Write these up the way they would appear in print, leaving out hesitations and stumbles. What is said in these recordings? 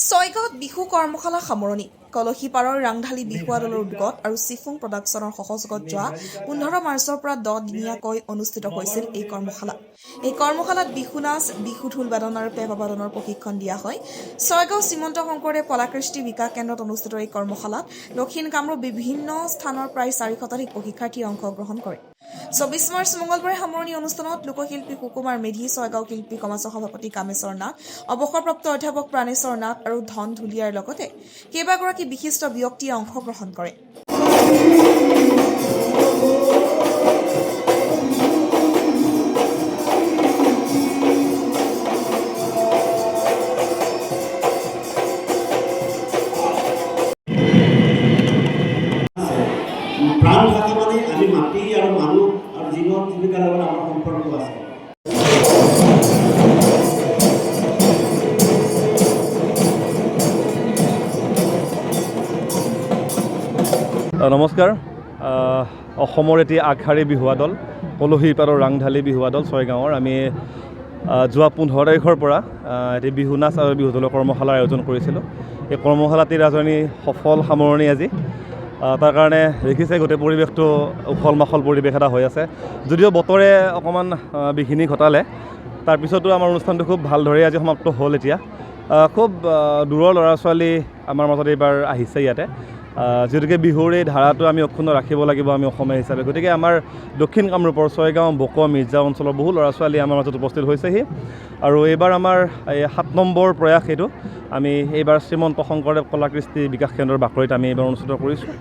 ছয়গাঁৱত বিহু কৰ্মশালা সামৰণি কলহীপাৰৰ ৰাংঢালী বিহুৱা দলৰ উদ্যোগত আৰু চিফুং প্ৰডাকশ্যনৰ সহযোগত যোৱা 15 মাৰ্চৰ পৰা 10 দিনীয়াকৈ অনুষ্ঠিত হৈছিল এই কৰ্মশালা। এই কৰ্মশালাত বিহু নাচ, বিহু ঢোল বাদন আৰু পেঁপা বাদনৰ প্ৰশিক্ষণ দিয়া হয়। ছয়গাঁও শ্ৰীমন্ত শংকৰদেৱ কলাকৃষ্টি বিকাশ কেন্দ্ৰত অনুষ্ঠিত এই কৰ্মশালাত দক্ষিণ কামৰূপ বিভিন্ন স্থানৰ প্ৰায় 400 শতাধিক শিক্ষাৰ্থীয়ে অংশগ্ৰহণ কৰে। 24 মাৰ্চ মঙলবাৰে সামৰণি অনুষ্ঠানত লোকশিল্পী সুকুমাৰ মেধি, ছয়গাঁও শিল্পী সমাজৰ সভাপতি কামেশ্বৰ নাথ, অৱসৰপ্ৰাপ্ত অধ্যাপক প্ৰাণেশ্বৰ নাথ আৰু ধন ঢুলীয়াৰ লগতে কেইবাগৰাকী বিশিষ্ট ব্যক্তিয়ে অংশগ্ৰহণ কৰে। প্ৰাণ থকা মানে আমি মাটি আৰু মানুহ আৰু জীৱন জীৱিকাৰ লগত আমাৰ সম্পৰ্ক আছে। নমস্কাৰ। অসমৰ এটি আগশাৰী বিহুৱা দল কলহীপাৰৰ ৰাংঢালী বিহুৱা দল ছয়গাঁৱৰ আমি যোৱা 15 তাৰিখৰ পৰা এটি বিহু নাচ আৰু বিহু দলৰ কৰ্মশালাৰ আয়োজন কৰিছিলোঁ। এই কৰ্মশালাটিৰ ৰাজধানী সফল সামৰণি আজি। তাৰ কাৰণে দেখিছে গোটেই পৰিৱেশটো উখল মাখল পৰিৱেশ এটা হৈ আছে। যদিও বতৰে অকণমান বিঘিনি ঘটালে, তাৰপিছতো আমাৰ অনুষ্ঠানটো খুব ভালদৰে আজি সমাপ্ত হ'ল। এতিয়া খুব দূৰৰ ল'ৰা ছোৱালী আমাৰ মাজত এইবাৰ আহিছে ইয়াতে। যিহেতুকে বিহুৰ এই ধাৰাটো আমি অক্ষুণ্ণ ৰাখিব লাগিব আমি অসমীয়া হিচাপে, গতিকে আমাৰ দক্ষিণ কামৰূপৰ ছয়গাঁও, বোক, মিৰ্জা অঞ্চলৰ বহু ল'ৰা ছোৱালী আমাৰ মাজত উপস্থিত হৈছেহি। আৰু এইবাৰ আমাৰ এই 7 নম্বৰ প্ৰয়াস এইটো। আমি এইবাৰ শ্ৰীমন্ত শংকৰদেৱ কলাকৃষ্টি বিকাশ কেন্দ্ৰৰ বাকৰিত আমি এইবাৰ অনুষ্ঠিত কৰিছোঁ।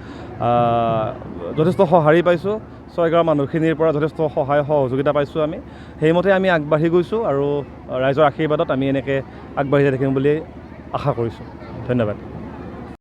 যথেষ্ট সঁহাৰি পাইছোঁ, ছয়গাঁৱৰ মানুহখিনিৰ পৰা যথেষ্ট সহায় সহযোগিতা পাইছোঁ। আমি সেইমতে আমি আগবাঢ়ি গৈছোঁ আৰু ৰাইজৰ আশীৰ্বাদত আমি এনেকৈ আগবাঢ়ি থাকিম বুলি আশা কৰিছোঁ। ধন্যবাদ।